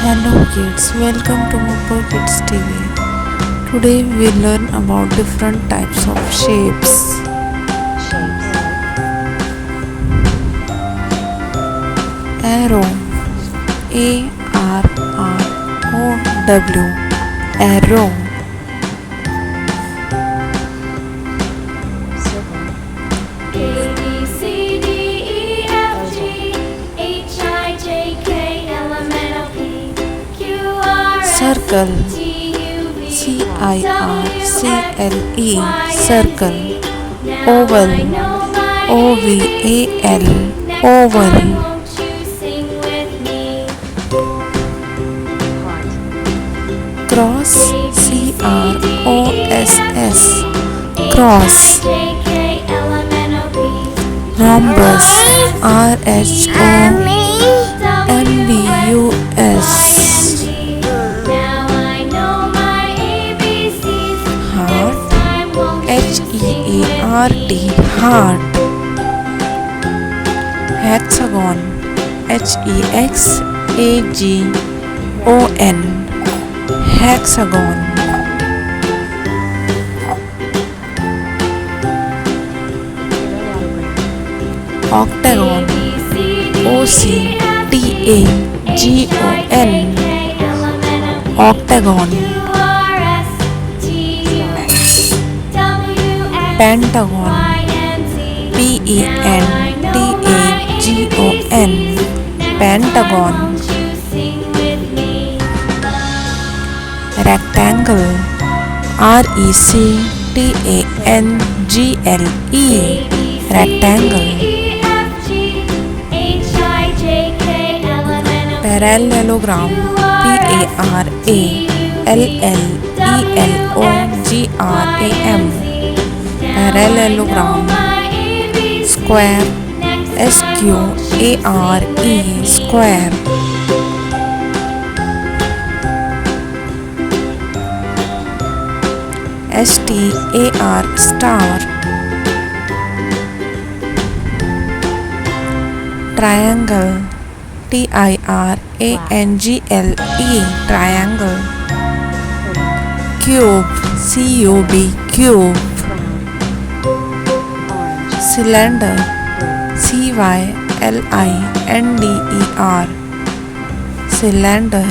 Hello kids, welcome to Muppo Kids TV. Today we learn about different types of shapes. Arrow, A-R-R-O-W, arrow. Circle, C-I-R-C-L-E, circle. Oval, O-V-A-L, oval. Cross, C-R-O-S-S, cross. Rhombus, R-H-O-M-B-U-S, H-E-A-R-T, heart. Hexagon, H-E-X-A-G-O-N, hexagon. Octagon, O-C-T-A-G-O-N, octagon. Pentagon, P-E-N-T-A-G-O-N, pentagon. Rectangle, R-E-C-T-A-N-G-L-E, rectangle. Parallelogram, P-A-R-A-L-L-E-L-O-G-R-A-M, parallelogram. Square, S-Q-A-R-E, square. S-T-A-R, star. Triangle, T-I-R-A-N-G-L-E, triangle. Cube, C-U-B, cube. Cylinder, C-Y-L-I-N-D-E-R, cylinder.